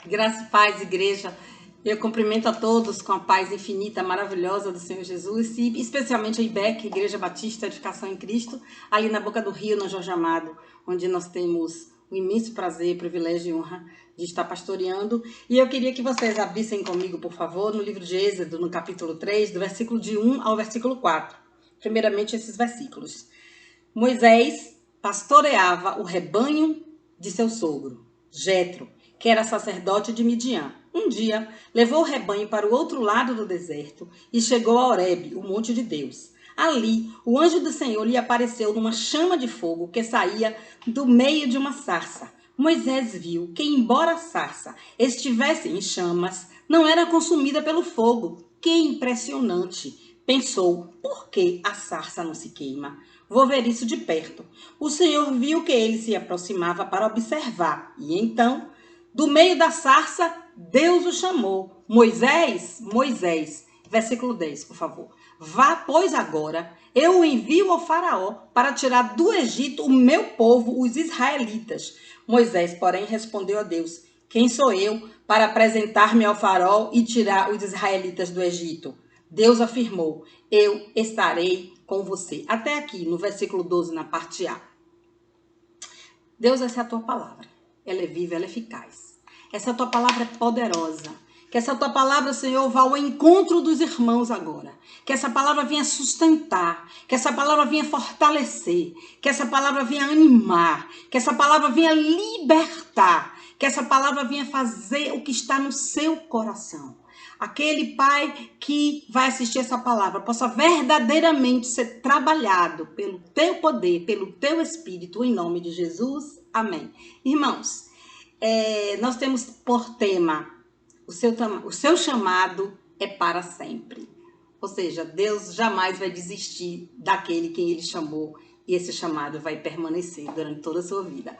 Graça e paz, igreja. Eu cumprimento a todos com a paz infinita, maravilhosa do Senhor Jesus, e especialmente a IBEC, Igreja Batista Edificação em Cristo, ali na Boca do Rio, no Jorge Amado, onde nós temos o imenso prazer, privilégio e honra de estar pastoreando. E eu queria que vocês abrissem comigo, por favor, no livro de Êxodo, no capítulo 3, do versículo de 1 ao versículo 4. Primeiramente, esses versículos. Moisés pastoreava o rebanho de seu sogro, Jetro, que era sacerdote de Midian. Um dia, levou o rebanho para o outro lado do deserto e chegou a Horebe, o monte de Deus. Ali, o anjo do Senhor lhe apareceu numa chama de fogo que saía do meio de uma sarça. Moisés viu que, embora a sarça estivesse em chamas, não era consumida pelo fogo. Que impressionante! Pensou, por que a sarça não se queima? Vou ver isso de perto. O Senhor viu que ele se aproximava para observar. E então, do meio da sarça, Deus o chamou. Moisés, Moisés. Versículo 10, por favor. Vá, pois, agora, eu o envio ao faraó para tirar do Egito o meu povo, os israelitas. Moisés, porém, respondeu a Deus, quem sou eu para apresentar-me ao faraó e tirar os israelitas do Egito? Deus afirmou, eu estarei com você. Até aqui, no versículo 12, na parte A. Deus, essa é a tua palavra. Ela é viva, ela é eficaz. Essa tua palavra é poderosa. Que essa tua palavra, Senhor, vá ao encontro dos irmãos agora. Que essa palavra venha sustentar. Que essa palavra venha fortalecer. Que essa palavra venha animar. Que essa palavra venha libertar. Que essa palavra venha fazer o que está no seu coração. Aquele pai que vai assistir essa palavra possa verdadeiramente ser trabalhado pelo teu poder, pelo teu espírito, em nome de Jesus. Amém. Irmãos, nós temos por tema, o seu chamado é para sempre. Ou seja, Deus jamais vai desistir daquele que ele chamou e esse chamado vai permanecer durante toda a sua vida.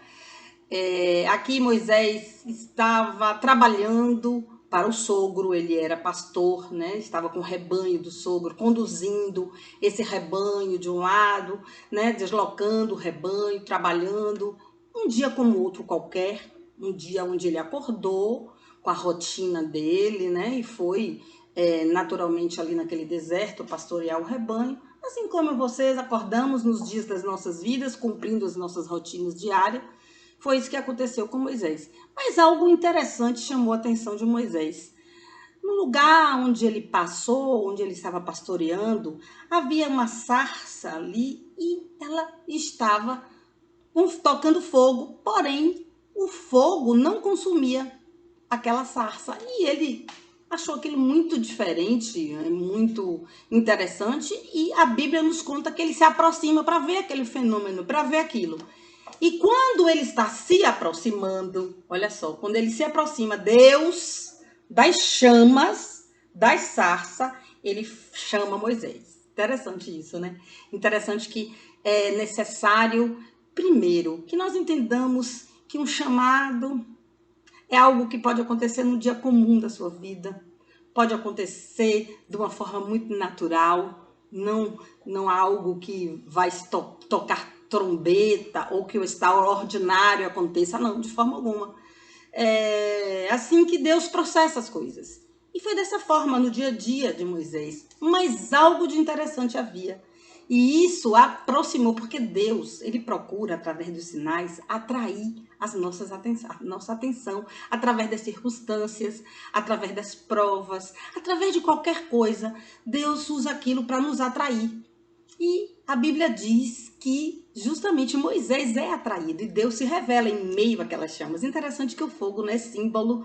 Aqui Moisés estava trabalhando para o sogro, ele era pastor, né? Estava com o rebanho do sogro, conduzindo esse rebanho de um lado, né? Deslocando o rebanho, trabalhando. Um dia como outro qualquer, um dia onde ele acordou com a rotina dele, né? E foi naturalmente ali naquele deserto pastorear o rebanho. Assim como vocês acordamos nos dias das nossas vidas, cumprindo as nossas rotinas diárias. Foi isso que aconteceu com Moisés. Mas algo interessante chamou a atenção de Moisés. No lugar onde ele passou, onde ele estava pastoreando, havia uma sarça ali e ela estava tocando fogo, porém o fogo não consumia aquela sarça. E ele achou aquilo muito diferente, muito interessante, e a Bíblia nos conta que ele se aproxima para ver aquele fenômeno, para ver aquilo. E quando ele está se aproximando, olha só, quando ele se aproxima, Deus, das chamas, das sarças, ele chama Moisés. Interessante isso, né? Interessante que é necessário, primeiro, que nós entendamos que um chamado é algo que pode acontecer no dia comum da sua vida, pode acontecer de uma forma muito natural, não algo que vai tocar trombeta ou que o extraordinário aconteça, não, de forma alguma. É assim que Deus processa as coisas. E foi dessa forma no dia a dia de Moisés. Mas algo de interessante havia. E isso aproximou, porque Deus, ele procura, através dos sinais, atrair a nossa atenção, através das circunstâncias, através das provas, através de qualquer coisa. Deus usa aquilo para nos atrair. E a Bíblia diz que justamente Moisés é atraído e Deus se revela em meio àquelas chamas. Interessante que o fogo, né, é símbolo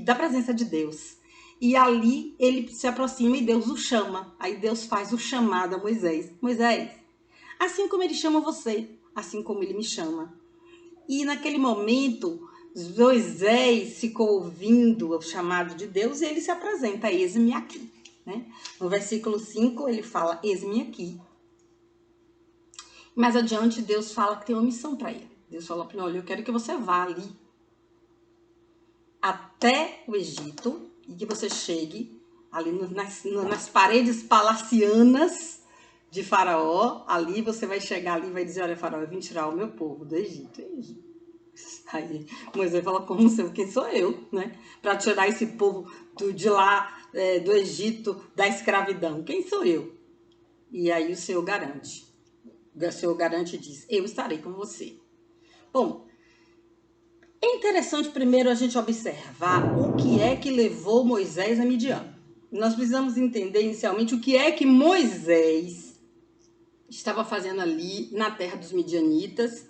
da presença de Deus. E ali ele se aproxima e Deus o chama. Aí Deus faz o chamado a Moisés. Moisés, assim como ele chama você, assim como ele me chama. E naquele momento, Moisés ficou ouvindo o chamado de Deus e ele se apresenta, eis-me aqui. Né? No versículo 5 ele fala, eis-me aqui. Mais adiante, Deus fala que tem uma missão para ele. Deus fala para ele, olha, eu quero que você vá ali até o Egito e que você chegue ali nas paredes palacianas de Faraó. Ali você vai chegar ali e vai dizer, olha, Faraó, eu vim tirar o meu povo do Egito. Aí Moisés fala, como seu, quem sou eu, né? Para tirar esse povo de lá, do Egito, da escravidão. Quem sou eu? E aí o Senhor garante. O Senhor garante e diz, eu estarei com você. Bom, é interessante primeiro a gente observar o que é que levou Moisés a Midian. Nós precisamos entender inicialmente o que é que Moisés estava fazendo ali na terra dos midianitas.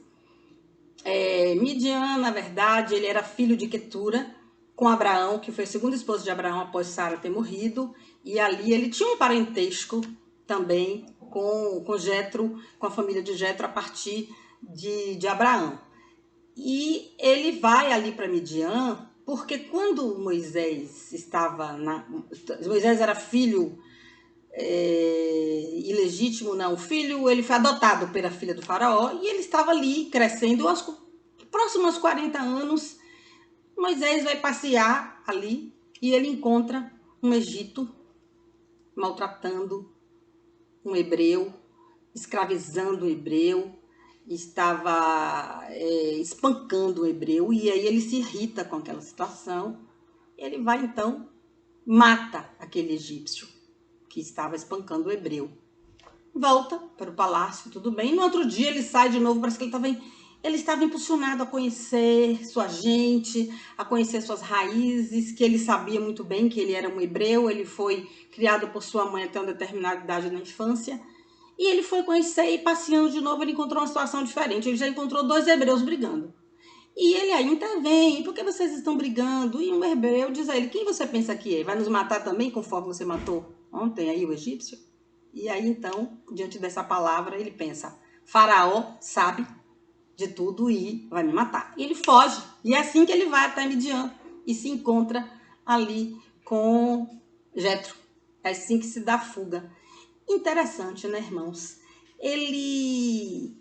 Midian, na verdade, ele era filho de Quetura, com Abraão, que foi o segundo esposo de Abraão após Sara ter morrido, e ali ele tinha um parentesco também com Jetro, com a família de Jetro a partir de Abraão. E ele vai ali para Midian, porque quando Moisés Moisés era filho ilegítimo, não, ele foi adotado pela filha do faraó, e ele estava ali crescendo, aos próximos 40 anos, Moisés vai passear ali, e ele encontra um egito maltratando um hebreu, escravizando o hebreu, estava espancando o hebreu, e aí ele se irrita com aquela situação, ele vai então, mata aquele egípcio que estava espancando o hebreu. Volta para o palácio, tudo bem. No outro dia ele sai de novo, parece que ele estava impulsionado a conhecer sua gente, a conhecer suas raízes, que ele sabia muito bem que ele era um hebreu, ele foi criado por sua mãe até uma determinada idade na infância, e ele foi conhecer, e passeando de novo ele encontrou uma situação diferente, ele já encontrou 2 hebreus brigando. E ele aí intervém, por que vocês estão brigando? E um hebreu diz a ele, quem você pensa que é? Vai nos matar também, conforme você matou ontem aí o egípcio? E aí então, diante dessa palavra, ele pensa, Faraó sabe de tudo e vai me matar. E ele foge, e é assim que ele vai até Midian e se encontra ali com Jetro. É assim que se dá a fuga. Interessante, né, irmãos?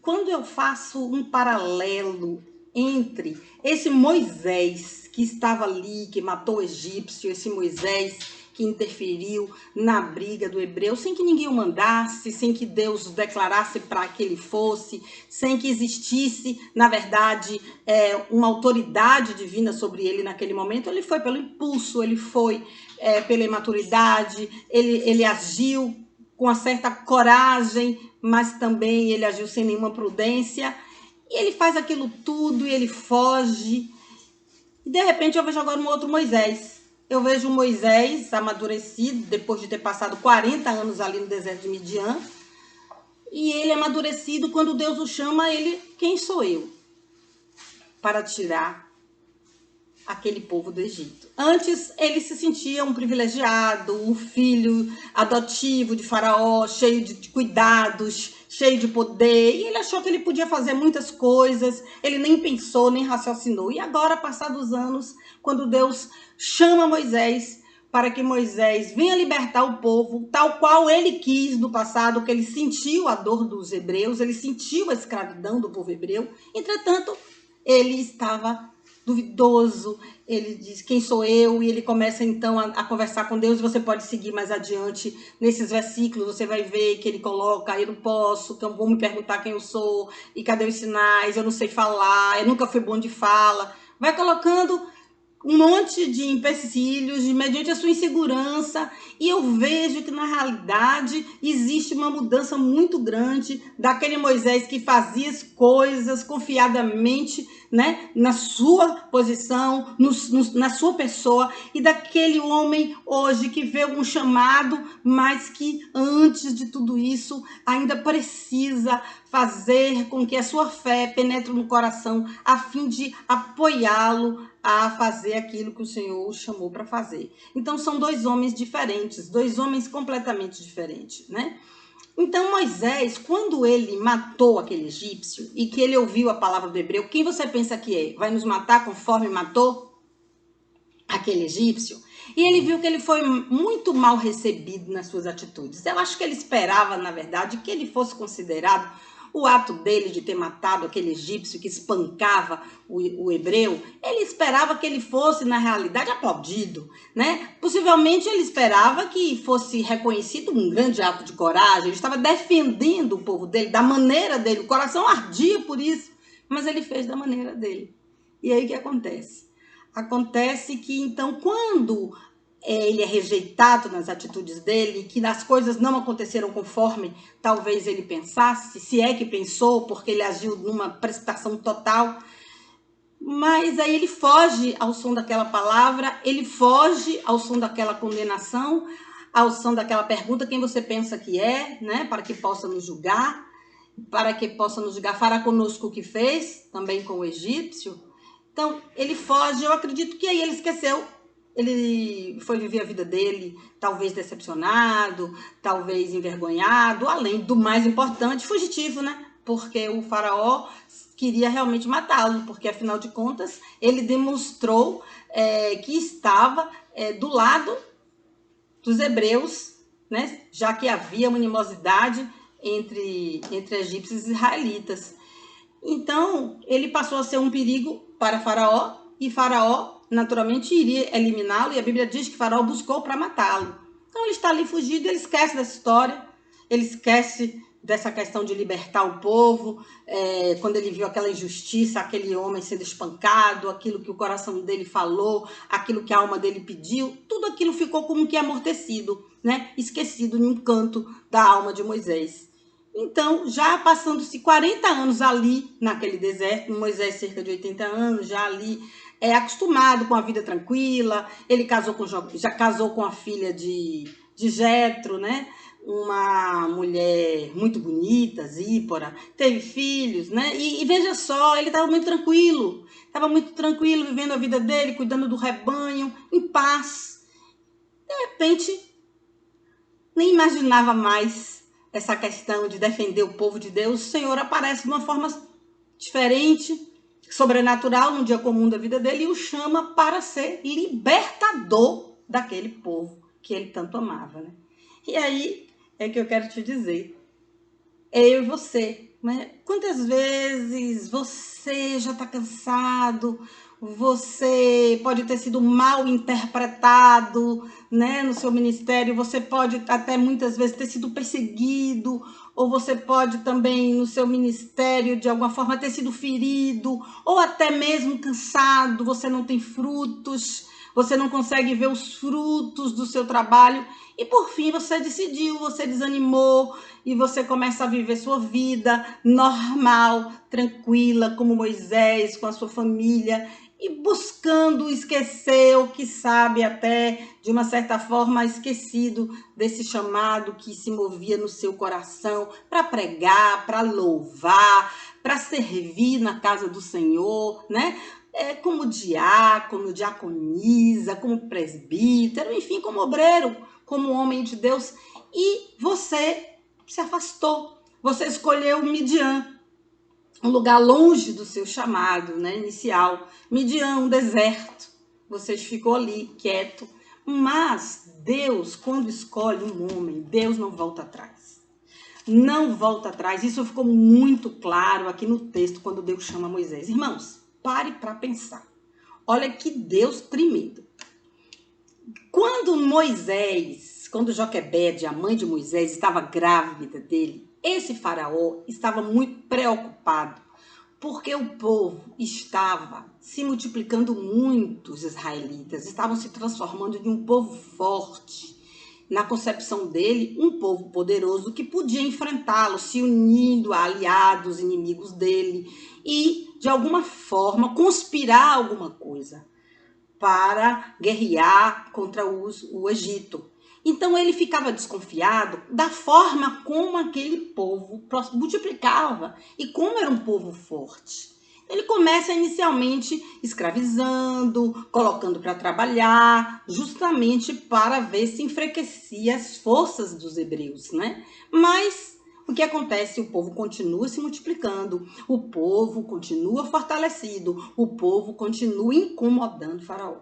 Quando eu faço um paralelo entre esse Moisés que estava ali, que matou o egípcio, esse Moisés que interferiu na briga do hebreu, sem que ninguém o mandasse, sem que Deus declarasse para que ele fosse, sem que existisse, na verdade, uma autoridade divina sobre ele naquele momento, ele foi pelo impulso, ele foi pela imaturidade, ele agiu com uma certa coragem, mas também ele agiu sem nenhuma prudência, e ele faz aquilo tudo, e ele foge, e de repente eu vejo agora um outro Moisés. Eu vejo um Moisés amadurecido, depois de ter passado 40 anos ali no deserto de Midian, e ele amadurecido, quando Deus o chama, ele, quem sou eu? Para tirar aquele povo do Egito. Antes ele se sentia um privilegiado, um filho adotivo de Faraó, cheio de cuidados, cheio de poder, e ele achou que ele podia fazer muitas coisas, ele nem pensou, nem raciocinou. E agora, passados anos, quando Deus chama Moisés para que Moisés venha libertar o povo, tal qual ele quis no passado, que ele sentiu a dor dos hebreus, ele sentiu a escravidão do povo hebreu, entretanto, ele estava duvidoso, ele diz, quem sou eu? E ele começa então a conversar com Deus, você pode seguir mais adiante nesses versículos, você vai ver que ele coloca, eu não posso, que eu vou me perguntar quem eu sou, e cadê os sinais, eu não sei falar, eu nunca fui bom de fala, vai colocando um monte de empecilhos mediante a sua insegurança, e eu vejo que na realidade existe uma mudança muito grande daquele Moisés que fazia as coisas confiadamente, né, na sua posição, na sua pessoa, e daquele homem hoje que vê um chamado, mas que antes de tudo isso ainda precisa fazer com que a sua fé penetre no coração a fim de apoiá-lo a fazer aquilo que o Senhor o chamou para fazer. Então são 2 homens diferentes, 2 homens completamente diferentes, né? Então Moisés, quando ele matou aquele egípcio e que ele ouviu a palavra do hebreu, quem você pensa que é? Vai nos matar conforme matou aquele egípcio? E ele viu que ele foi muito mal recebido nas suas atitudes. Eu acho que ele esperava, na verdade, que ele fosse considerado o ato dele de ter matado aquele egípcio que espancava o hebreu, ele esperava que ele fosse, na realidade, aplaudido, né? Possivelmente ele esperava que fosse reconhecido um grande ato de coragem, ele estava defendendo o povo dele, da maneira dele, o coração ardia por isso, mas ele fez da maneira dele. E aí o que acontece? Acontece que então quando ele é rejeitado nas atitudes dele, que as coisas não aconteceram conforme talvez ele pensasse, se é que pensou, porque ele agiu numa precipitação total, mas aí ele foge ao som daquela palavra, ele foge ao som daquela condenação, ao som daquela pergunta, quem você pensa que é, né, para que possa nos julgar, fará conosco o que fez, também com o egípcio. Então, ele foge, eu acredito que aí ele esqueceu, ele foi viver a vida dele, talvez decepcionado, talvez envergonhado, além do mais importante, fugitivo, né? Porque o faraó queria realmente matá-lo, porque afinal de contas ele demonstrou que estava do lado dos hebreus, né? Já que havia uma animosidade entre egípcios e israelitas. Então, ele passou a ser um perigo para Faraó, e Faraó, naturalmente, iria eliminá-lo, e a Bíblia diz que Faraó buscou para matá-lo. Então, ele está ali fugido, ele esquece dessa história, ele esquece dessa questão de libertar o povo, quando ele viu aquela injustiça, aquele homem sendo espancado, aquilo que o coração dele falou, aquilo que a alma dele pediu, tudo aquilo ficou como que amortecido, né? Esquecido em um canto da alma de Moisés. Então, já passando-se 40 anos ali naquele deserto, Moisés cerca de 80 anos, já ali acostumado com a vida tranquila, ele já casou com a filha de Jetro, né? Uma mulher muito bonita, Zípora, teve filhos, né? E veja só, ele estava muito tranquilo, vivendo a vida dele, cuidando do rebanho, em paz. De repente, nem imaginava mais essa questão de defender o povo de Deus. O Senhor aparece de uma forma diferente, sobrenatural, num dia comum da vida dele, e o chama para ser libertador daquele povo que ele tanto amava, né? E aí é que eu quero te dizer, eu e você, né? Quantas vezes você já está cansado, você pode ter sido mal interpretado, né, no seu ministério, você pode até muitas vezes ter sido perseguido, ou você pode também no seu ministério de alguma forma ter sido ferido, ou até mesmo cansado, você não tem frutos, você não consegue ver os frutos do seu trabalho, e por fim você decidiu, você desanimou, e você começa a viver sua vida normal, tranquila, como Moisés, com a sua família, e buscando esquecer, ou que sabe até, de uma certa forma, esquecido desse chamado que se movia no seu coração para pregar, para louvar, para servir na casa do Senhor, né? Como diácono, diaconisa, como presbítero, enfim, como obreiro, como homem de Deus. E você se afastou. Você escolheu Midian, um lugar longe do seu chamado, né, inicial. Midian, um deserto. Você ficou ali, quieto. Mas Deus, quando escolhe um homem, Deus não volta atrás. Não volta atrás. Isso ficou muito claro aqui no texto, quando Deus chama Moisés. Irmãos, pare para pensar. Olha que Deus primeiro. Quando Joquebede, a mãe de Moisés, estava grávida dele, esse faraó estava muito preocupado, porque o povo estava se multiplicando muito, os israelitas estavam se transformando em um povo forte. Na concepção dele, um povo poderoso que podia enfrentá-lo, se unindo a aliados, inimigos dele, e, de alguma forma, conspirar alguma coisa para guerrear contra o Egito. Então ele ficava desconfiado da forma como aquele povo multiplicava e como era um povo forte. Ele começa inicialmente escravizando, colocando para trabalhar, justamente para ver se enfraquecia as forças dos hebreus, né? Mas o que acontece? O povo continua se multiplicando, o povo continua fortalecido, o povo continua incomodando o faraó.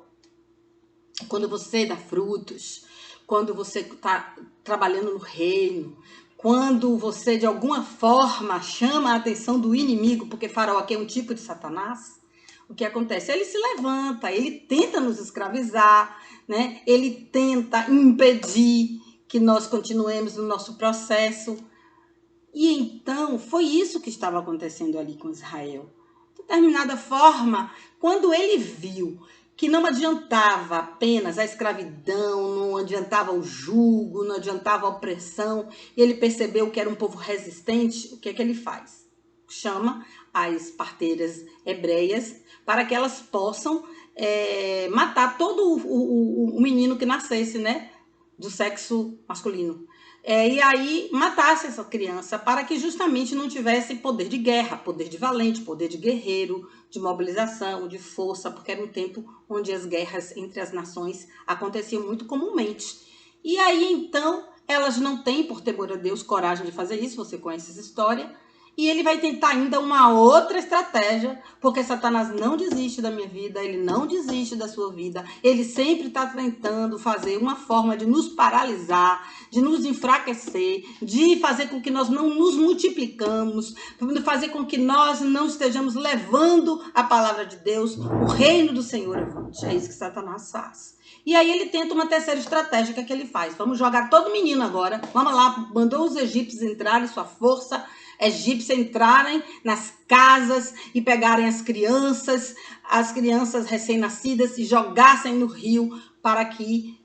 Quando você dá frutos, quando você está trabalhando no reino, quando você de alguma forma chama a atenção do inimigo, porque faraó aqui é um tipo de Satanás, o que acontece? Ele se levanta, ele tenta nos escravizar, né? Ele tenta impedir que nós continuemos no nosso processo. E então foi isso que estava acontecendo ali com Israel. determinada forma, quando ele viu que não adiantava apenas a escravidão, não adiantava o jugo, não adiantava a opressão, e ele percebeu que era um povo resistente, o que é que ele faz? Chama as parteiras hebreias para que elas possam matar todo o menino que nascesse, né, do sexo masculino. E aí matasse essa criança para que justamente não tivesse poder de guerra, poder de valente, poder de guerreiro, de mobilização, de força, porque era um tempo onde as guerras entre as nações aconteciam muito comumente. E aí então elas não têm, por temor a Deus, coragem de fazer isso, você conhece essa história. E ele vai tentar ainda uma outra estratégia, porque Satanás não desiste da minha vida, ele não desiste da sua vida. Ele sempre está tentando fazer uma forma de nos paralisar, de nos enfraquecer, de fazer com que nós não nos multiplicamos, de fazer com que nós não estejamos levando a palavra de Deus, o reino do Senhor avante. É isso que Satanás faz. E aí ele tenta uma terceira estratégia, que é que ele faz? Vamos jogar todo menino agora, vamos lá, mandou os egípcios entrarem, sua força egípcia entrarem nas casas e pegarem as crianças recém-nascidas e jogassem no rio para que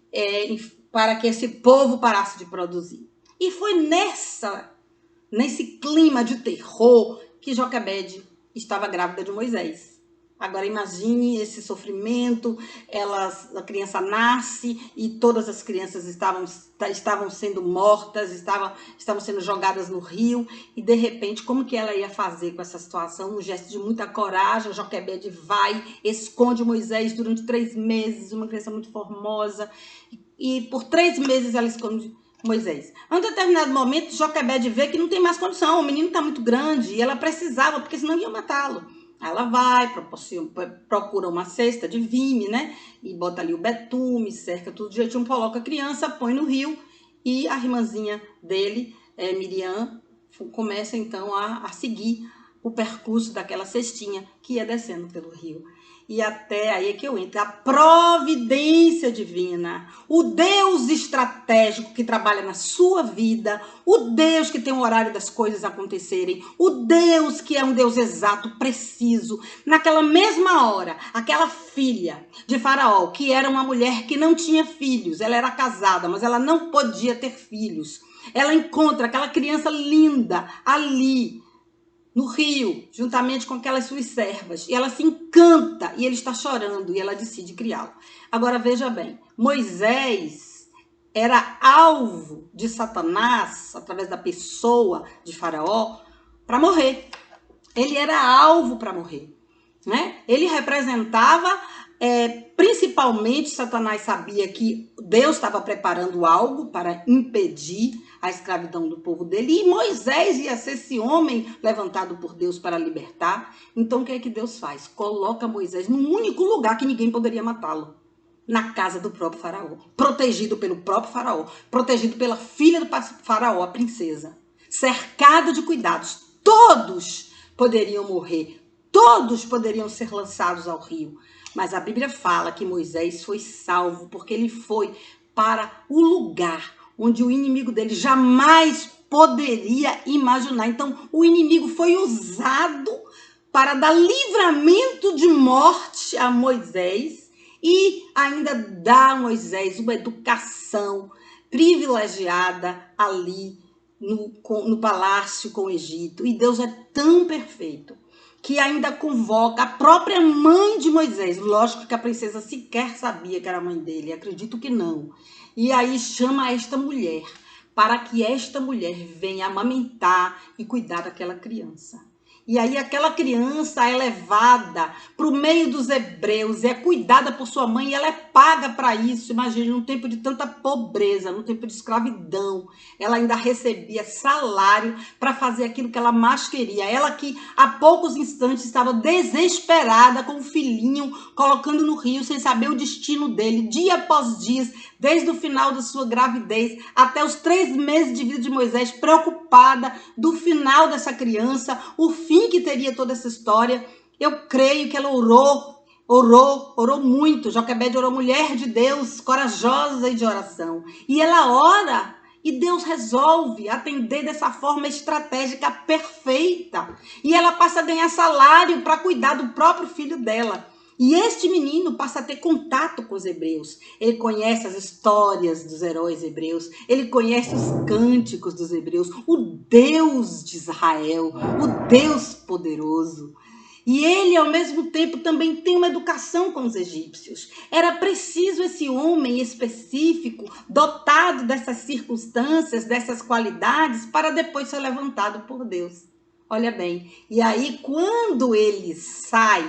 esse povo parasse de produzir. E foi nesse clima de terror que Joquebede estava grávida de Moisés. Agora imagine esse sofrimento, a criança nasce e todas as crianças estavam sendo mortas, estavam sendo jogadas no rio, e de repente, como que ela ia fazer com essa situação? Um gesto de muita coragem, Joquebede vai, esconde Moisés durante 3 meses, uma criança muito formosa, e por 3 meses ela esconde Moisés. A um determinado momento, Joquebede vê que não tem mais condição, o menino está muito grande, e ela precisava, porque senão ia matá-lo. Ela vai, procura uma cesta de vime, né? E bota ali o betume, cerca tudo direitinho, coloca a criança, põe no rio, e a irmãzinha dele, Miriam, começa então a seguir o percurso daquela cestinha que ia descendo pelo rio. E até aí é que eu entro, a providência divina, o Deus estratégico que trabalha na sua vida, o Deus que tem o horário das coisas acontecerem, o Deus que é um Deus exato, preciso. Naquela mesma hora, aquela filha de Faraó, que era uma mulher que não tinha filhos, ela era casada, mas ela não podia ter filhos. Ela encontra aquela criança linda ali, no rio, juntamente com aquelas suas servas, e ela se encanta, e ele está chorando, e ela decide criá-lo. Agora veja bem, Moisés era alvo de Satanás, através da pessoa de Faraó, para morrer. Ele era alvo para morrer, né? Ele representava, principalmente, Satanás sabia que Deus estava preparando algo para impedir a escravidão do povo dele, e Moisés ia ser esse homem levantado por Deus para libertar. Então o que é que Deus faz? Coloca Moisés num único lugar que ninguém poderia matá-lo, na casa do próprio Faraó, protegido pelo próprio Faraó, protegido pela filha do Faraó, a princesa, cercado de cuidados. Todos poderiam morrer, todos poderiam ser lançados ao rio, mas a Bíblia fala que Moisés foi salvo porque ele foi para o lugar onde o inimigo dele jamais poderia imaginar. Então, o inimigo foi usado para dar livramento de morte a Moisés e ainda dar a Moisés uma educação privilegiada ali no palácio com o Egito. E Deus é tão perfeito que ainda convoca a própria mãe de Moisés. Lógico que a princesa sequer sabia que era a mãe dele, acredito que não. E aí chama esta mulher, para que esta mulher venha amamentar e cuidar daquela criança. E aí aquela criança é levada para o meio dos hebreus, é cuidada por sua mãe e ela é paga para isso. Imagine, num tempo de tanta pobreza, num tempo de escravidão, ela ainda recebia salário para fazer aquilo que ela mais queria. Ela que há poucos instantes estava desesperada com o filhinho, colocando no rio sem saber o destino dele, dia após dia, desde o final da sua gravidez até os 3 meses de vida de Moisés, preocupada do final dessa criança, o fim que teria toda essa história. Eu creio que ela orou muito. Joquebede orou, mulher de Deus, corajosa e de oração. E ela ora E Deus resolve atender dessa forma estratégica perfeita. E ela passa a ganhar salário para cuidar do próprio filho dela. E este menino passa a ter contato com os hebreus. Ele conhece as histórias dos heróis hebreus. Ele conhece os cânticos dos hebreus. O Deus de Israel, o Deus poderoso. E ele, ao mesmo tempo, também tem uma educação com os egípcios. Era preciso esse homem específico, dotado dessas circunstâncias, dessas qualidades, para depois ser levantado por Deus. Olha bem, e aí quando ele sai,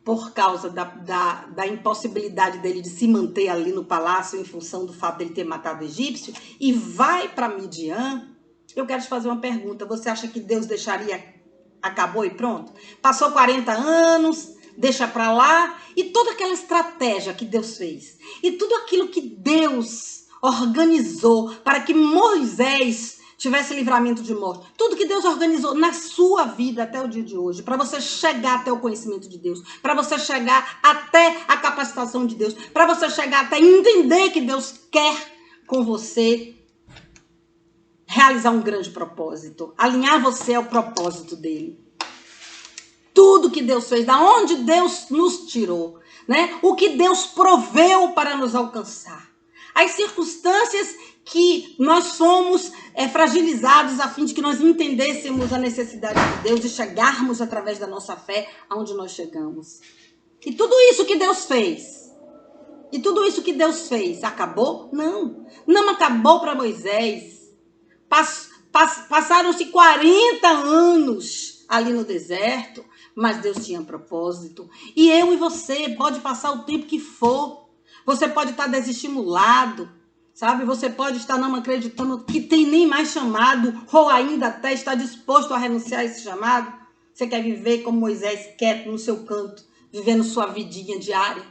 por causa da impossibilidade dele de se manter ali no palácio, em função do fato dele ter matado o egípcio, e vai para Midian, eu quero te fazer uma pergunta. Você acha que Deus deixaria... Acabou e pronto? Passou 40 anos, deixa para lá. E toda aquela estratégia que Deus fez. E tudo aquilo que Deus organizou para que Moisés tivesse livramento de morte. Tudo que Deus organizou na sua vida até o dia de hoje. Para você chegar até o conhecimento de Deus. Para você chegar até a capacitação de Deus. Para você chegar até entender que Deus quer com você realizar um grande propósito, alinhar você ao propósito dele. Tudo que Deus fez, da onde Deus nos tirou, né? O que Deus proveu para nos alcançar. As circunstâncias que nós somos fragilizados a fim de que nós entendêssemos a necessidade de Deus e chegarmos através da nossa fé aonde nós chegamos. E tudo isso que Deus fez. E tudo isso que Deus fez, acabou? Não. Não acabou para Moisés. Passaram-se 40 anos ali no deserto, mas Deus tinha propósito. E eu e você pode passar o tempo que for. Você pode estar desestimulado, sabe? Você pode estar não acreditando que tem nem mais chamado, ou ainda até está disposto a renunciar a esse chamado. Você quer viver como Moisés, quieto no seu canto, vivendo sua vidinha diária.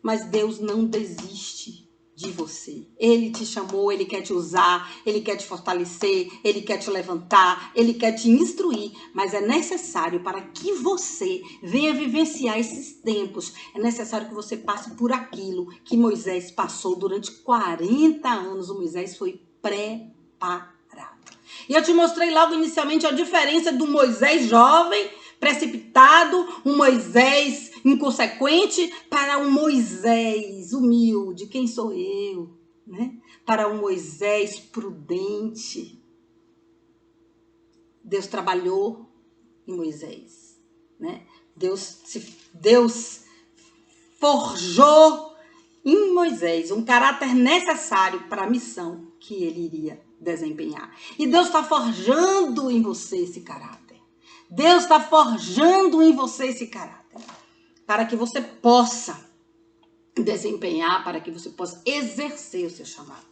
Mas Deus não desiste de você. Ele te chamou, ele quer te usar, ele quer te fortalecer, ele quer te levantar, ele quer te instruir, mas é necessário para que você venha vivenciar esses tempos, é necessário que você passe por aquilo que Moisés passou durante 40 anos. O Moisés foi preparado. E eu te mostrei logo inicialmente a diferença do Moisés jovem, precipitado, um Moisés inconsequente, para um Moisés humilde. Quem sou eu? Né? Para um Moisés prudente. Deus trabalhou em Moisés. Né? Deus forjou em Moisés um caráter necessário para a missão que ele iria desempenhar. E Deus está forjando em você esse caráter. Deus está forjando em você esse caráter. Para que você possa desempenhar, para que você possa exercer o seu chamado.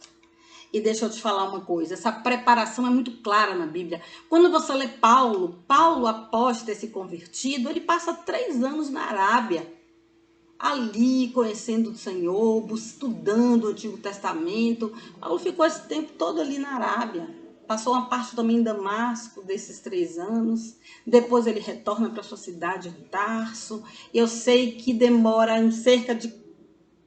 E deixa eu te falar uma coisa, essa preparação é muito clara na Bíblia. Quando você lê Paulo, após ter se convertido, ele passa 3 anos na Arábia, ali conhecendo o Senhor, estudando o Antigo Testamento. Paulo ficou esse tempo todo ali na Arábia. Passou uma parte também em Damasco desses 3 anos. Depois ele retorna para sua cidade de Tarso. Eu sei que demora em cerca de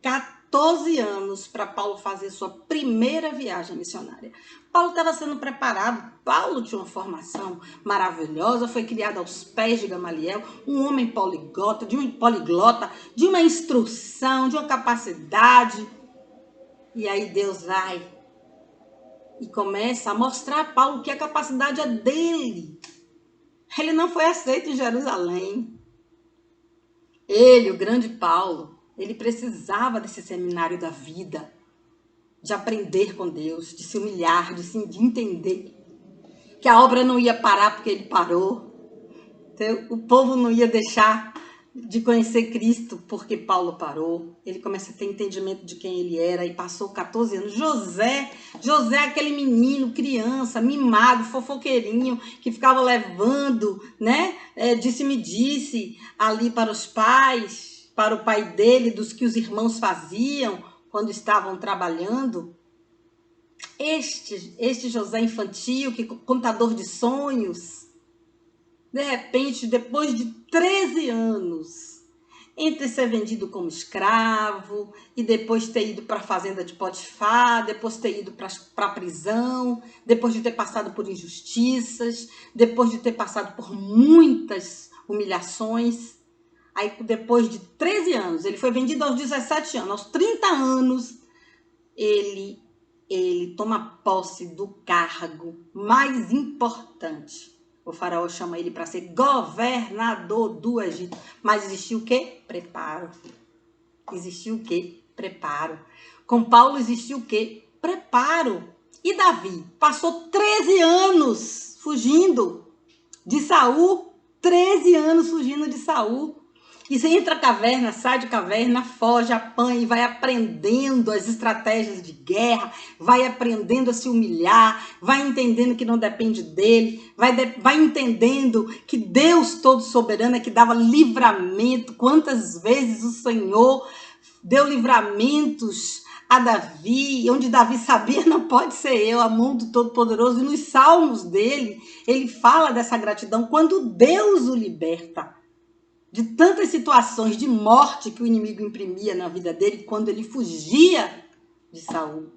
14 anos para Paulo fazer sua primeira viagem missionária. Paulo estava sendo preparado. Paulo tinha uma formação maravilhosa. Foi criado aos pés de Gamaliel. Um homem poliglota, de uma instrução, de uma capacidade. E aí Deus vai e começa a mostrar a Paulo que a capacidade é dele. Ele não foi aceito em Jerusalém. Ele, o grande Paulo, ele precisava desse seminário da vida, de aprender com Deus, de se humilhar, de entender que a obra não ia parar porque ele parou. Então, o povo não ia deixar de conhecer Cristo porque Paulo parou. Ele começa a ter entendimento de quem ele era e passou 14 anos. José é aquele menino, criança, mimado, fofoqueirinho, que ficava levando, né, disse-me-disse ali para os pais, para o pai dele, dos que os irmãos faziam quando estavam trabalhando. Este José infantil, que contador de sonhos, de repente, depois de 13 anos, entre ser vendido como escravo e depois ter ido para a fazenda de Potifar, depois ter ido para a prisão, depois de ter passado por injustiças, depois de ter passado por muitas humilhações. Aí, depois de 13 anos, ele foi vendido aos 17 anos, aos 30 anos, ele toma posse do cargo mais importante. O faraó chama ele para ser governador do Egito. Mas existiu o quê? Preparo. Existiu o quê? Preparo. Com Paulo existiu o quê? Preparo. E Davi passou 13 anos fugindo de Saul. 13 anos fugindo de Saul. E você entra na caverna, sai de caverna, foge, apanha e vai aprendendo as estratégias de guerra, vai aprendendo a se humilhar, vai entendendo que não depende dele, vai entendendo que Deus todo soberano é que dava livramento. Quantas vezes o Senhor deu livramentos a Davi, onde Davi sabia, não pode ser eu, a mão do Todo-Poderoso. E nos salmos dele, ele fala dessa gratidão quando Deus o liberta de tantas situações de morte que o inimigo imprimia na vida dele quando ele fugia de Saul.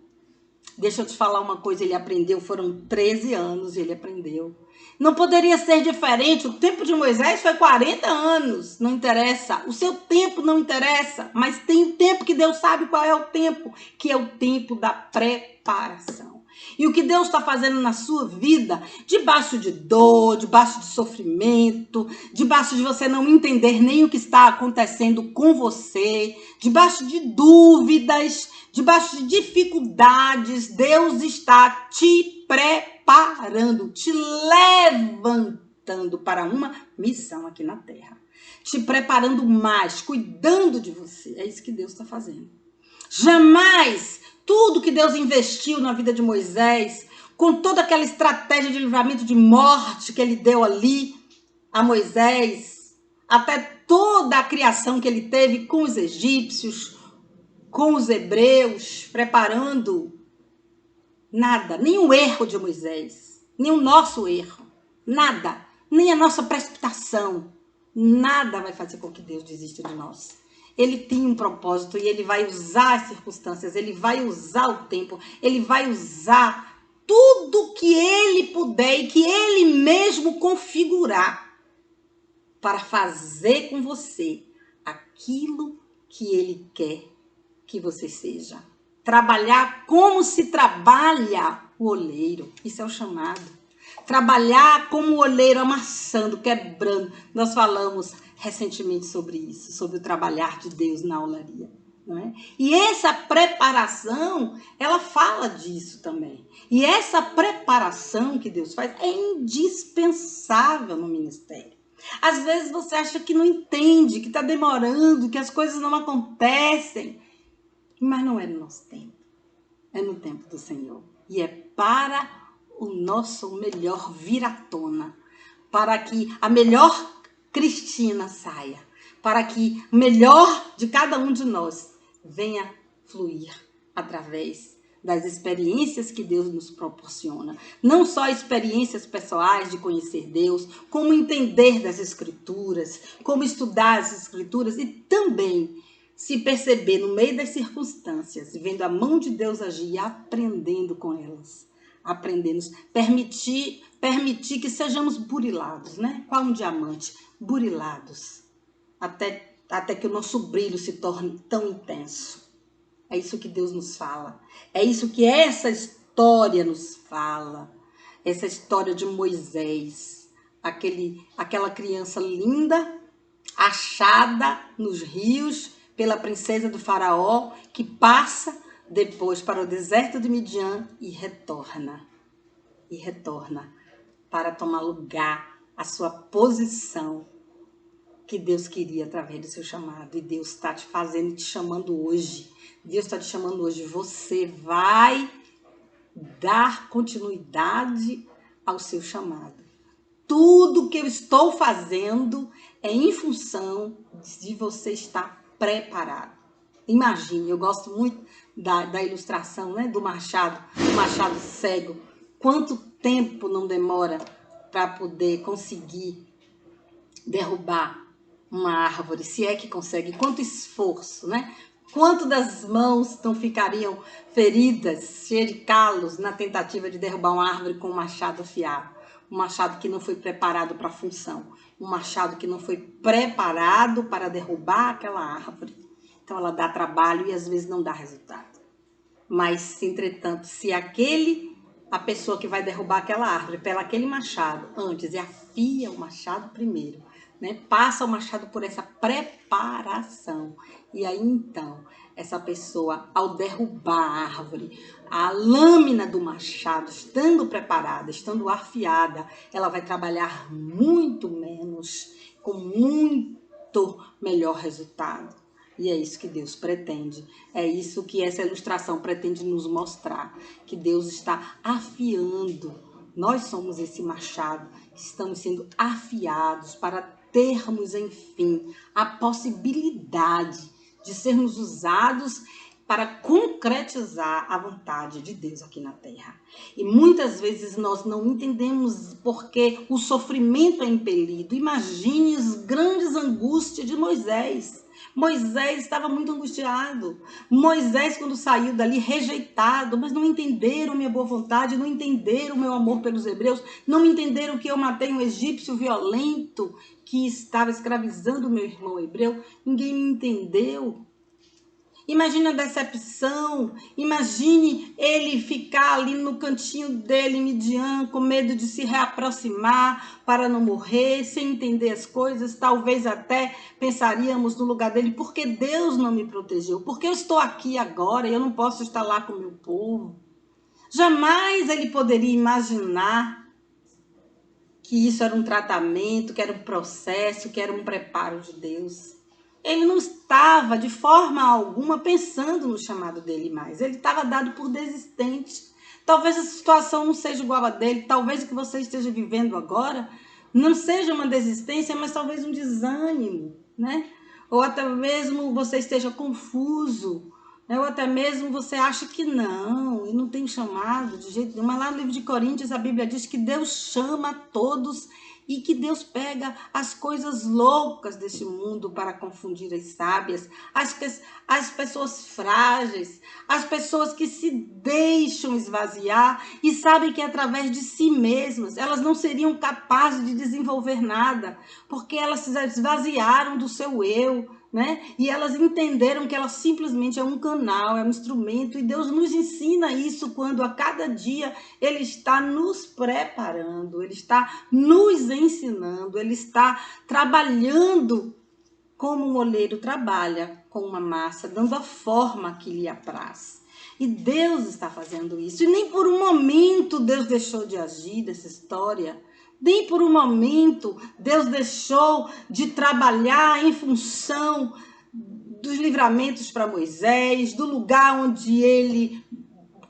Deixa eu te falar uma coisa, ele aprendeu, foram 13 anos, ele aprendeu. Não poderia ser diferente, o tempo de Moisés foi 40 anos, não interessa. O seu tempo não interessa, mas tem um tempo que Deus sabe qual é o tempo, que é o tempo da preparação. E o que Deus está fazendo na sua vida, debaixo de dor, debaixo de sofrimento, debaixo de você não entender nem o que está acontecendo com você, debaixo de dúvidas, debaixo de dificuldades, Deus está te preparando, te levantando para uma missão aqui na terra. Te preparando mais, cuidando de você. É isso que Deus está fazendo. Jamais tudo que Deus investiu na vida de Moisés, com toda aquela estratégia de livramento de morte que ele deu ali a Moisés, até toda a criação que ele teve com os egípcios, com os hebreus, preparando, nada, nem o erro de Moisés, nem o nosso erro, nada, nem a nossa precipitação, nada vai fazer com que Deus desista de nós. Ele tem um propósito e ele vai usar as circunstâncias, ele vai usar o tempo, ele vai usar tudo que ele puder e que ele mesmo configurar para fazer com você aquilo que ele quer que você seja. Trabalhar como se trabalha o oleiro, isso é o chamado. Trabalhar como o oleiro, amassando, quebrando. Nós falamos recentemente sobre isso, sobre o trabalhar de Deus na olaria. Não é? E essa preparação, ela fala disso também. E essa preparação que Deus faz é indispensável no ministério. Às vezes você acha que não entende, que está demorando, que as coisas não acontecem. Mas não é no nosso tempo. É no tempo do Senhor. E é para o nosso melhor vir à tona. Para que a melhor Cristina saia. Para que o melhor de cada um de nós venha fluir através das experiências que Deus nos proporciona. Não só experiências pessoais de conhecer Deus, como entender das Escrituras, como estudar as Escrituras e também se perceber no meio das circunstâncias, vendo a mão de Deus agir e aprendendo com elas. Aprendendo, permitir que sejamos burilados, né? Qual um diamante? Burilados. Até que o nosso brilho se torne tão intenso. É isso que Deus nos fala. É isso que essa história nos fala. Essa história de Moisés. Aquela criança linda, achada nos rios pela princesa do faraó, que passa depois para o deserto de Midian e retorna para tomar lugar, a sua posição que Deus queria através do seu chamado. E Deus está te fazendo e te chamando hoje. Deus está te chamando hoje. Você vai dar continuidade ao seu chamado. Tudo que eu estou fazendo é em função de você estar preparado. Imagine, eu gosto muito da ilustração, né, do machado cego. Quanto tempo não demora para poder conseguir derrubar uma árvore, se é que consegue, quanto esforço, né? Quanto das mãos não ficariam feridas, cheias de calos, na tentativa de derrubar uma árvore com um machado afiado? Um machado que não foi preparado para a função, um machado que não foi preparado para derrubar aquela árvore. Então ela dá trabalho e às vezes não dá resultado. Mas, entretanto, se a pessoa que vai derrubar aquela árvore, pela aquele machado antes, e afia o machado primeiro, né? Passa o machado por essa preparação. E aí, então, essa pessoa, ao derrubar a árvore, a lâmina do machado, estando preparada, estando afiada, ela vai trabalhar muito menos, com muito melhor resultado. E é isso que Deus pretende. É isso que essa ilustração pretende nos mostrar. Que Deus está afiando. Nós somos esse machado que estamos sendo afiados para termos, enfim, a possibilidade de sermos usados para concretizar a vontade de Deus aqui na terra. E muitas vezes nós não entendemos porque o sofrimento é impelido. Imagine as grandes angústias de Moisés. Moisés estava muito angustiado. Moisés, quando saiu dali, rejeitado, mas não entenderam minha boa vontade, não entenderam o meu amor pelos hebreus, não entenderam que eu matei um egípcio violento que estava escravizando o meu irmão hebreu. Ninguém me entendeu. Imagine a decepção, imagine ele ficar ali no cantinho dele, Midian, com medo de se reaproximar para não morrer, sem entender as coisas. Talvez até pensaríamos no lugar dele, por que Deus não me protegeu? Por que eu estou aqui agora e eu não posso estar lá com o meu povo? Jamais ele poderia imaginar que isso era um tratamento, que era um processo, que era um preparo de Deus. Ele não estava, de forma alguma, pensando no chamado dele mais. Ele estava dado por desistente. Talvez a situação não seja igual a dele. Talvez o que você esteja vivendo agora não seja uma desistência, mas talvez um desânimo, né? Ou até mesmo você esteja confuso. Né? Ou até mesmo você acha que não, e não tem chamado de jeito nenhum. Mas lá no livro de Coríntios, a Bíblia diz que Deus chama todos e que Deus pega as coisas loucas deste mundo para confundir as sábias, as pessoas frágeis, as pessoas que se deixam esvaziar e sabem que através de si mesmas elas não seriam capazes de desenvolver nada, porque elas se esvaziaram do seu eu, né? E elas entenderam que ela simplesmente é um canal, é um instrumento, e Deus nos ensina isso quando a cada dia Ele está nos preparando, Ele está nos ensinando, Ele está trabalhando como um oleiro trabalha com uma massa, dando a forma que lhe apraz. E Deus está fazendo isso, e nem por um momento Deus deixou de agir nessa história. Nem por um momento Deus deixou de trabalhar em função dos livramentos para Moisés, do lugar onde ele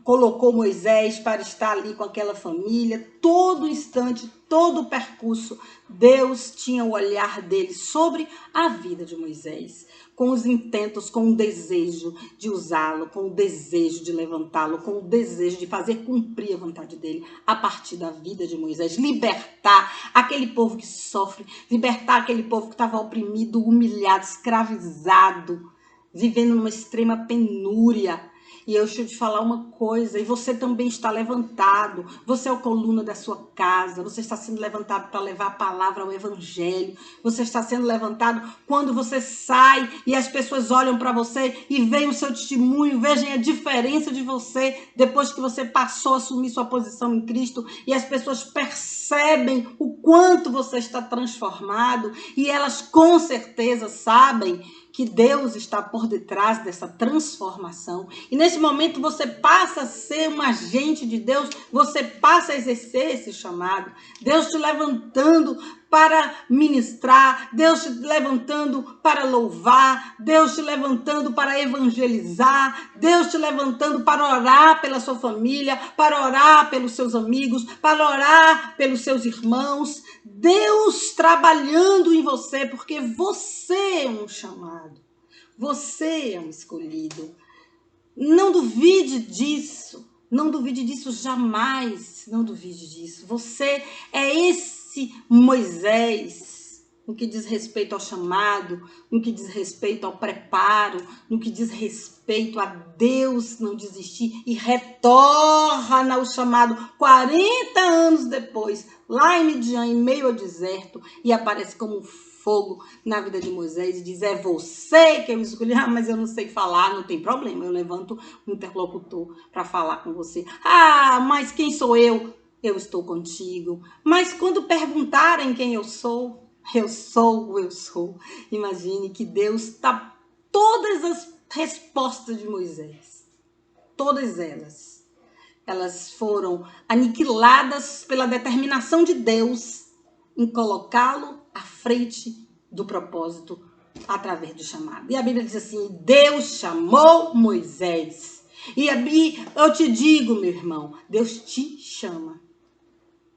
colocou Moisés para estar ali com aquela família. Todo instante, todo o percurso, Deus tinha o olhar dele sobre a vida de Moisés, com os intentos, com o desejo de usá-lo, com o desejo de levantá-lo, com o desejo de fazer cumprir a vontade dele a partir da vida de Moisés, libertar aquele povo que sofre, libertar aquele povo que estava oprimido, humilhado, escravizado, vivendo numa extrema penúria. E eu deixo te falar uma coisa, e você também está levantado, você é a coluna da sua casa, você está sendo levantado para levar a palavra ao evangelho, você está sendo levantado quando você sai e as pessoas olham para você e veem o seu testemunho, vejam a diferença de você depois que você passou a assumir sua posição em Cristo, e as pessoas percebem o quanto você está transformado, e elas com certeza sabem que Deus está por detrás dessa transformação. E nesse momento você passa a ser um agente de Deus, você passa a exercer esse chamado. Deus te levantando para ministrar, Deus te levantando para louvar, Deus te levantando para evangelizar, Deus te levantando para orar pela sua família, para orar pelos seus amigos, para orar pelos seus irmãos. Deus trabalhando em você, porque você é um chamado, você é um escolhido. Não duvide disso, não duvide disso jamais, não duvide disso. Você é esse Moisés no que diz respeito ao chamado, no que diz respeito ao preparo, no que diz respeito a Deus não desistir e retorna ao chamado 40 anos depois, lá em Midian, em meio ao deserto, e aparece como um fogo na vida de Moisés e diz: é você que eu escolhi. Ah, mas eu não sei falar. Não tem problema, eu levanto um interlocutor para falar com você. Ah, mas quem sou eu? Eu estou contigo. Mas quando perguntarem quem eu sou, eu sou. Imagine que Deus está todas as respostas de Moisés, todas elas foram aniquiladas pela determinação de Deus em colocá-lo à frente do propósito através do chamado. E a Bíblia diz assim: Deus chamou Moisés. E eu te digo, meu irmão, Deus te chama.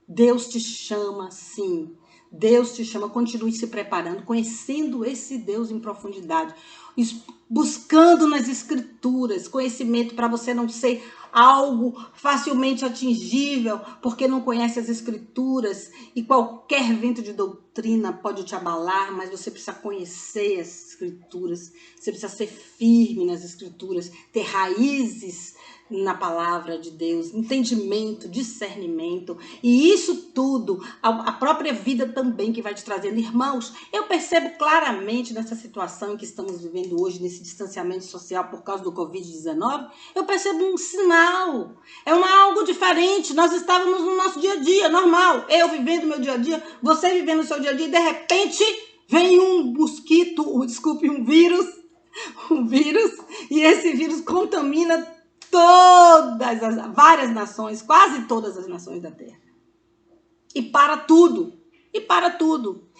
Deus te chama, sim. Deus te chama. Continue se preparando, conhecendo esse Deus em profundidade, buscando nas escrituras conhecimento para você não ser algo facilmente atingível, porque não conhece as escrituras, e qualquer vento de doutrina pode te abalar, mas você precisa conhecer as escrituras, você precisa ser firme nas escrituras, ter raízes na palavra de Deus, entendimento, discernimento, e isso tudo, a própria vida também que vai te trazendo. Irmãos, eu percebo claramente nessa situação em que estamos vivendo hoje, nesse distanciamento social por causa do Covid-19, eu percebo um sinal, algo diferente. Nós estávamos no nosso dia a dia, normal, eu vivendo meu dia a dia, você vivendo o seu dia a dia, e de repente vem um mosquito, desculpe, um vírus, e esse vírus contamina várias nações, quase todas as nações da Terra. E para tudo.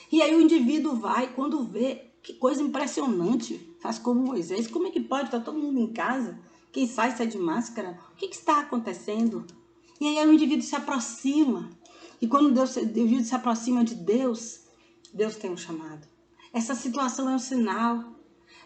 E aí o indivíduo vai, quando vê, que coisa impressionante, faz como Moisés. Como é que pode? Está todo mundo em casa, quem sai de máscara. O que está acontecendo? E aí o indivíduo se aproxima. E quando o indivíduo se aproxima de Deus, Deus tem um chamado. Essa situação é um sinal.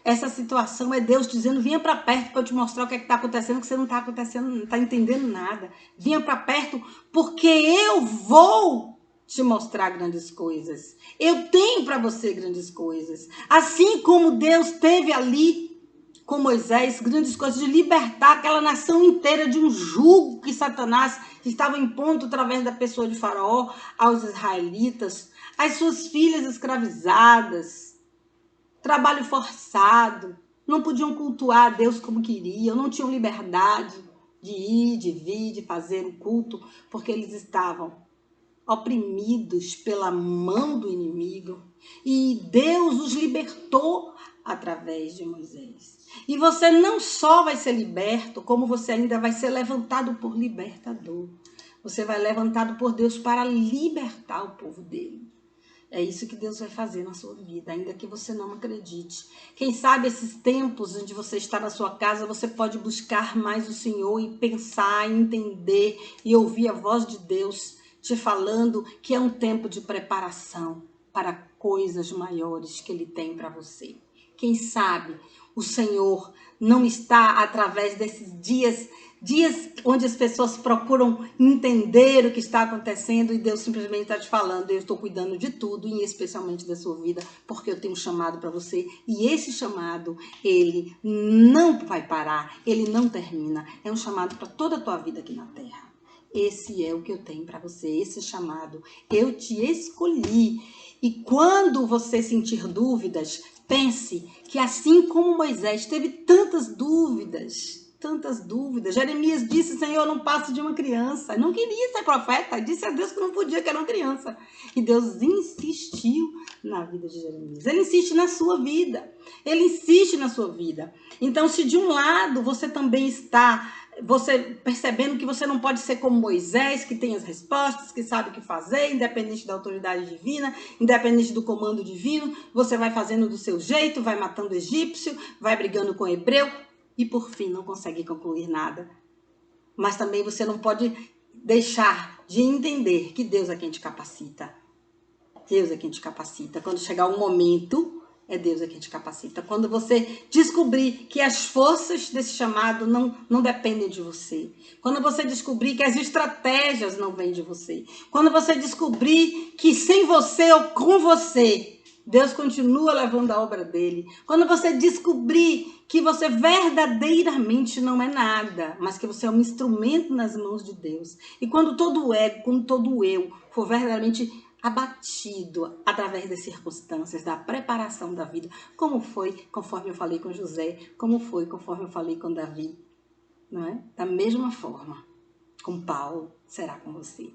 Essa situação é Deus dizendo: vinha para perto para eu te mostrar o que está acontecendo, que você não está acontecendo, não está entendendo nada. Vinha para perto porque eu vou te mostrar grandes coisas. Eu tenho para você grandes coisas. Assim como Deus teve ali com Moisés grandes coisas de libertar aquela nação inteira de um jugo que Satanás estava impondo através da pessoa de Faraó aos israelitas, as suas filhas escravizadas, trabalho forçado, não podiam cultuar a Deus como queriam, não tinham liberdade de ir, de vir, de fazer o culto, porque eles estavam oprimidos pela mão do inimigo. E Deus os libertou através de Moisés. E você não só vai ser liberto, como você ainda vai ser levantado por libertador. Você vai levantado por Deus para libertar o povo dele. É isso que Deus vai fazer na sua vida, ainda que você não acredite. Quem sabe esses tempos onde você está na sua casa, você pode buscar mais o Senhor e pensar, entender e ouvir a voz de Deus te falando que é um tempo de preparação para coisas maiores que Ele tem para você. Quem sabe o Senhor não está através desses dias onde as pessoas procuram entender o que está acontecendo, e Deus simplesmente está te falando: eu estou cuidando de tudo, e especialmente da sua vida, porque eu tenho um chamado para você, e esse chamado, ele não vai parar, ele não termina, é um chamado para toda a tua vida aqui na Terra. Esse é o que eu tenho para você, esse chamado. Eu te escolhi. E quando você sentir dúvidas, pense que assim como Moisés teve tantas dúvidas. Jeremias disse: Senhor, não passo de uma criança. Não queria ser profeta, disse a Deus que não podia, que era uma criança. E Deus insistiu na vida de Jeremias. Ele insiste na sua vida. Então, se de um lado você também está percebendo que você não pode ser como Moisés, que tem as respostas, que sabe o que fazer, independente da autoridade divina, independente do comando divino, você vai fazendo do seu jeito, vai matando egípcio, vai brigando com hebreu, e por fim não consegue concluir nada. Mas também você não pode deixar de entender que Deus é quem te capacita. Deus é quem te capacita. Quando chegar um momento, é Deus quem te capacita. Quando você descobrir que as forças desse chamado não dependem de você. Quando você descobrir que as estratégias não vêm de você. Quando você descobrir que sem você ou com você Deus continua levando a obra dele. Quando você descobrir que você verdadeiramente não é nada, mas que você é um instrumento nas mãos de Deus. E quando todo o ego, quando todo o eu for verdadeiramente abatido através das circunstâncias, da preparação da vida, como foi conforme eu falei com José, como foi conforme eu falei com Davi, não é? Da mesma forma, com Paulo, será com você,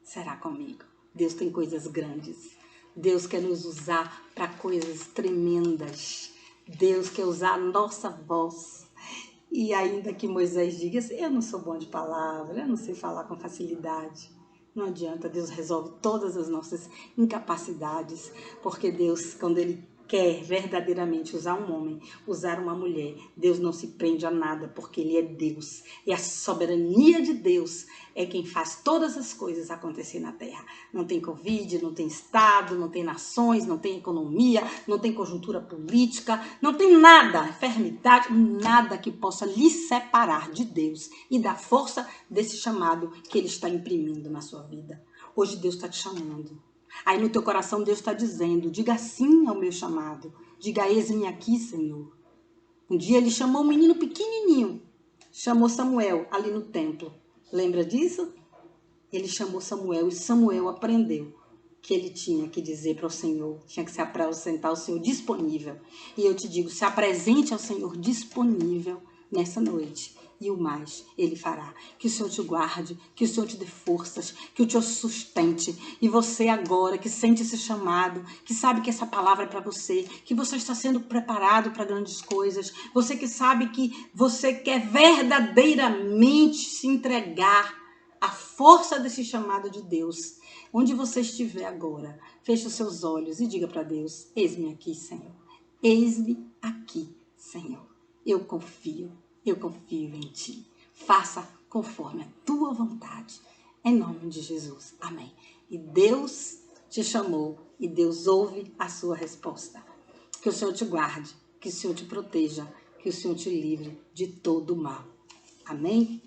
será comigo. Deus tem coisas grandes. Deus quer nos usar para coisas tremendas. Deus quer usar a nossa voz. E ainda que Moisés diga assim, eu não sou bom de palavra, eu não sei falar com facilidade. Não adianta, Deus resolve todas as nossas incapacidades, porque Deus, quando Ele quer verdadeiramente usar um homem, usar uma mulher, Deus não se prende a nada, porque Ele é Deus. E a soberania de Deus é quem faz todas as coisas acontecer na Terra. Não tem Covid, não tem Estado, não tem nações, não tem economia, não tem conjuntura política, não tem nada, enfermidade, nada que possa lhe separar de Deus e da força desse chamado que Ele está imprimindo na sua vida. Hoje Deus está te chamando. Aí no teu coração Deus está dizendo, diga sim ao meu chamado. Diga, eis-me aqui, Senhor. Um dia Ele chamou um menino pequenininho. Chamou Samuel ali no templo. Lembra disso? Ele chamou Samuel e Samuel aprendeu que ele tinha que dizer para o Senhor, tinha que se apresentar ao Senhor disponível. E eu te digo, se apresente ao Senhor disponível nessa noite. E o mais Ele fará. Que o Senhor te guarde, que o Senhor te dê forças, que o Senhor sustente. E você agora que sente esse chamado, que sabe que essa palavra é para você, que você está sendo preparado para grandes coisas, você que sabe que você quer verdadeiramente se entregar à força desse chamado de Deus. Onde você estiver agora, feche os seus olhos e diga para Deus, eis-me aqui, Senhor. Eis-me aqui, Senhor. Eu confio em ti. Faça conforme a tua vontade. Em nome de Jesus. Amém. E Deus te chamou e Deus ouve a sua resposta. Que o Senhor te guarde, que o Senhor te proteja, que o Senhor te livre de todo o mal. Amém?